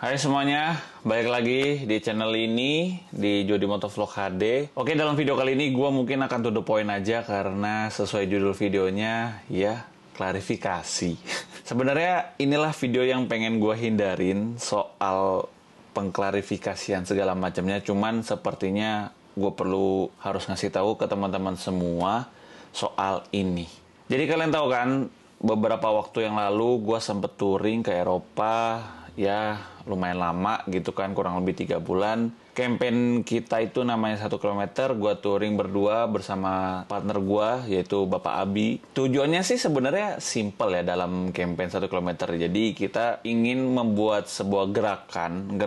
Hai semuanya, balik lagi di channel ini di Jody Motovlog HD. Oke, dalam video kali ini gue mungkin akan to the point aja karena sesuai judul videonya, ya klarifikasi. Sebenarnya inilah video yang pengen gue hindarin soal pengklarifikasian segala macamnya. Cuman sepertinya gue perlu harus ngasih tahu ke teman-teman semua soal ini. Jadi kalian tahu kan, beberapa waktu yang lalu gue sempet touring ke Eropa. Ya lumayan lama gitu kan, kurang lebih 3 bulan. Campaign kita itu namanya 1 kilometer. Gue touring berdua bersama partner gue, yaitu Bapak Abi. Tujuannya sih sebenarnya simple ya dalam campaign 1 kilometer. Jadi kita ingin membuat sebuah gerakan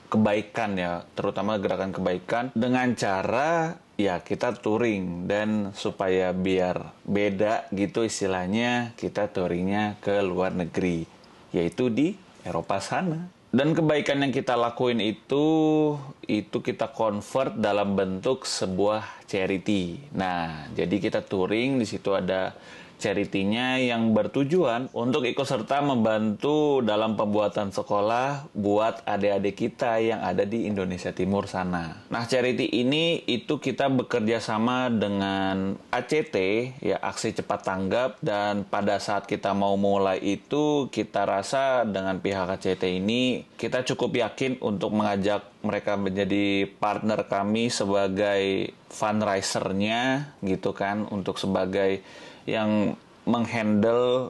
kebaikan ya, terutama gerakan kebaikan dengan cara ya kita touring, dan supaya biar beda gitu istilahnya, kita touringnya ke luar negeri, yaitu di Eropa sana. Dan kebaikan yang kita lakuin itu kita convert dalam bentuk sebuah charity. Nah, jadi kita touring, di situ ada charity-nya yang bertujuan untuk ikut serta membantu dalam pembuatan sekolah buat adik-adik kita yang ada di Indonesia Timur sana. Nah, charity ini itu kita bekerja sama dengan ACT, ya Aksi Cepat Tanggap, dan pada saat kita mau mulai itu kita rasa dengan pihak ACT ini kita cukup yakin untuk mengajak mereka menjadi partner kami sebagai fundraiser-nya gitu kan, untuk sebagai yang menghandle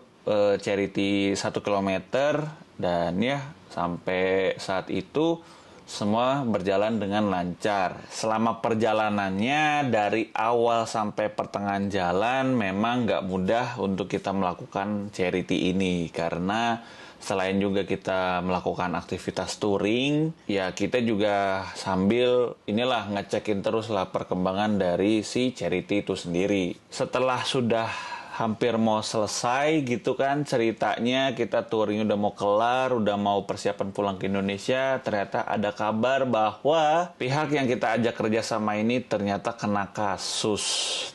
charity 1 kilometer. Dan ya sampai saat itu semua berjalan dengan lancar. Selama perjalanannya dari awal sampai pertengahan jalan memang nggak mudah untuk kita melakukan charity ini, karena selain juga kita melakukan aktivitas touring, ya kita juga sambil inilah ngecekin terus lah perkembangan dari si charity itu sendiri. Setelah sudah hampir mau selesai gitu kan ceritanya, kita touring udah mau kelar, udah mau persiapan pulang ke Indonesia, ternyata ada kabar bahwa pihak yang kita ajak kerjasama ini ternyata kena kasus.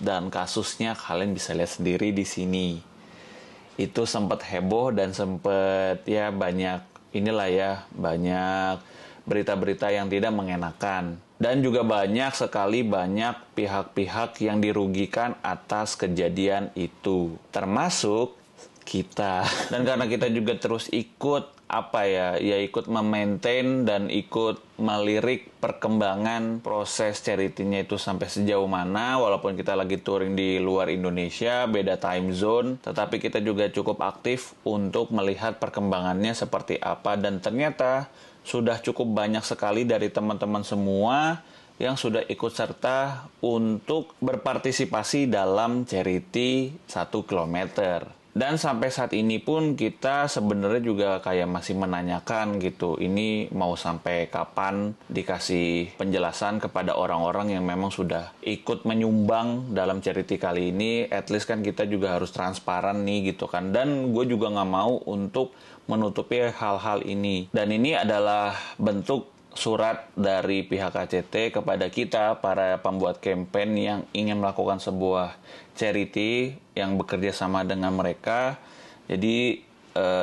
Dan kasusnya kalian bisa lihat sendiri di sini. Itu sempat heboh dan sempat ya banyak inilah ya, banyak berita-berita yang tidak mengenakan. Dan juga banyak pihak-pihak yang dirugikan atas kejadian itu, termasuk kita. Dan karena kita juga terus ikut ikut memaintain dan ikut melirik perkembangan proses charity-nya itu sampai sejauh mana. Walaupun kita lagi touring di luar Indonesia, beda time zone, tetapi kita juga cukup aktif untuk melihat perkembangannya seperti apa. Dan ternyata sudah cukup banyak sekali dari teman-teman semua yang sudah ikut serta untuk berpartisipasi dalam charity 1 kilometer. Dan sampai saat ini pun kita sebenarnya juga kayak masih menanyakan gitu, ini mau sampai kapan dikasih penjelasan kepada orang-orang yang memang sudah ikut menyumbang dalam charity kali ini. At least kan kita juga harus transparan nih gitu kan. Dan gue juga nggak mau untuk menutupi hal-hal ini. Dan ini adalah bentuk surat dari pihak ACT kepada kita, para pembuat campaign yang ingin melakukan sebuah charity yang bekerja sama dengan mereka. Jadi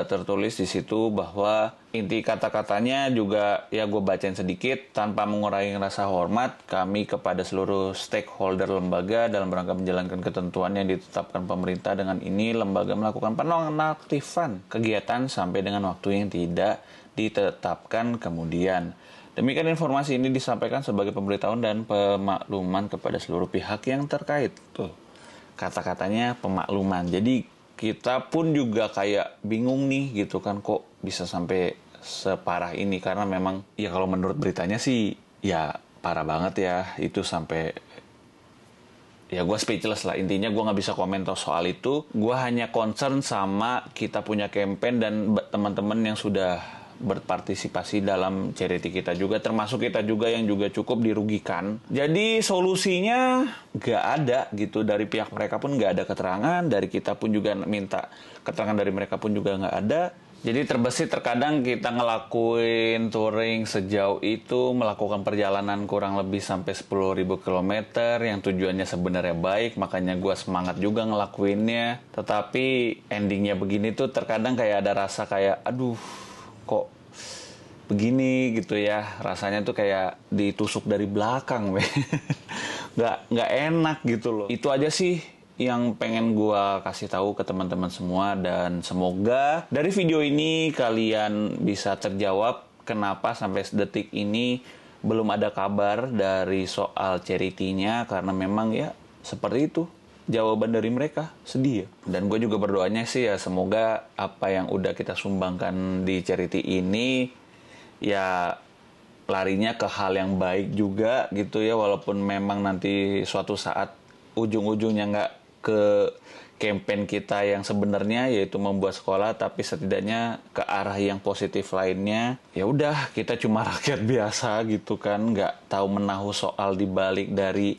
tertulis di situ bahwa inti kata-katanya juga ya gue bacain sedikit. Tanpa mengurangi rasa hormat kami kepada seluruh stakeholder lembaga dalam rangka menjalankan ketentuan yang ditetapkan pemerintah, dengan ini lembaga melakukan penonaktifan kegiatan sampai dengan waktu yang tidak ditetapkan kemudian. Demikian informasi ini disampaikan sebagai pemberitahuan dan pemakluman kepada seluruh pihak yang terkait. Tuh, kata-katanya pemakluman. Jadi kita pun juga kayak bingung nih gitu kan, kok bisa sampai separah ini. Karena memang ya kalau menurut beritanya sih ya parah banget ya. Itu sampai ya gue speechless lah. Intinya gue nggak bisa komentar soal itu. Gue hanya concern sama kita punya campaign dan teman-teman yang sudah berpartisipasi dalam charity kita juga, termasuk kita juga yang juga cukup dirugikan. Jadi solusinya nggak ada gitu, dari pihak mereka pun nggak ada keterangan, dari kita pun juga minta keterangan dari mereka pun juga nggak ada. Jadi terbesit terkadang kita ngelakuin touring sejauh itu, melakukan perjalanan kurang lebih sampai 10.000 km yang tujuannya sebenarnya baik, makanya gue semangat juga ngelakuinnya. Tetapi endingnya begini tuh terkadang kayak ada rasa kayak aduh kok begini gitu ya. Rasanya tuh kayak ditusuk dari belakang, weh. Nggak enak gitu loh. Itu aja sih yang pengen gua kasih tahu ke teman-teman semua, dan semoga dari video ini kalian bisa terjawab kenapa sampai detik ini belum ada kabar dari soal charity-nya, karena memang ya seperti itu jawaban dari mereka, sedih ya. Dan gue juga berdoanya sih ya semoga apa yang udah kita sumbangkan di charity ini ya larinya ke hal yang baik juga gitu ya, walaupun memang nanti suatu saat ujung-ujungnya nggak ke campaign kita yang sebenarnya, yaitu membuat sekolah, tapi setidaknya ke arah yang positif lainnya. Ya udah, kita cuma rakyat biasa gitu kan, nggak tahu menahu soal dibalik dari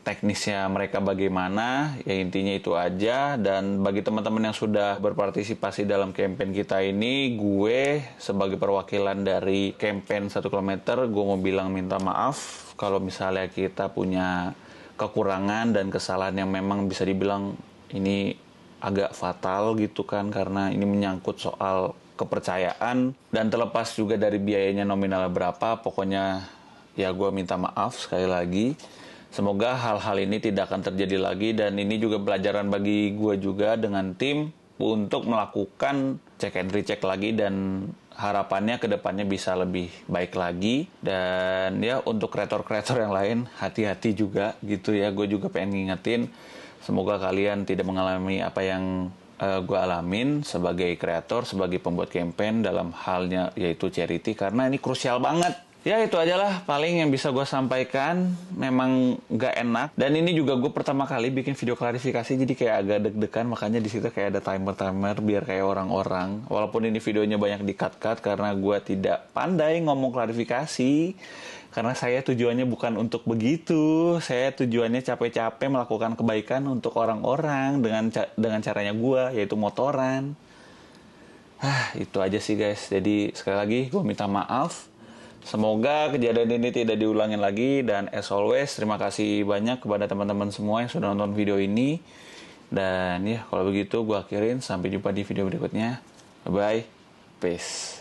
teknisnya mereka bagaimana. Ya intinya itu aja. Dan bagi teman-teman yang sudah berpartisipasi dalam campaign kita ini, gue sebagai perwakilan dari campaign 1 kilometer, gue mau bilang minta maaf kalau misalnya kita punya kekurangan dan kesalahan yang memang bisa dibilang ini agak fatal gitu kan, karena ini menyangkut soal kepercayaan. Dan terlepas juga dari biayanya nominal berapa, pokoknya ya gue minta maaf sekali lagi. Semoga hal-hal ini tidak akan terjadi lagi, dan ini juga pelajaran bagi gue juga dengan tim untuk melakukan cek and recheck lagi, dan harapannya ke depannya bisa lebih baik lagi. Dan ya untuk kreator-kreator yang lain, hati-hati juga gitu ya. Gue juga pengen ngingetin, semoga kalian tidak mengalami apa yang gue alamin sebagai kreator, sebagai pembuat campaign dalam halnya yaitu charity, karena ini krusial banget. Ya itu aja lah paling yang bisa gue sampaikan. Memang gak enak, dan ini juga gue pertama kali bikin video klarifikasi, jadi kayak agak deg-degan, makanya di situ kayak ada timer biar kayak orang-orang. Walaupun ini videonya banyak di-cut karena gue tidak pandai ngomong klarifikasi, karena saya tujuannya bukan untuk begitu. Saya tujuannya capek-capek melakukan kebaikan untuk orang-orang dengan caranya gue, yaitu motoran. Itu aja sih guys. Jadi sekali lagi gue minta maaf. Semoga kejadian ini tidak diulangin lagi, dan as always terima kasih banyak kepada teman-teman semua yang sudah nonton video ini. Dan ya kalau begitu gue akhirin, sampai jumpa di video berikutnya. Bye bye, peace.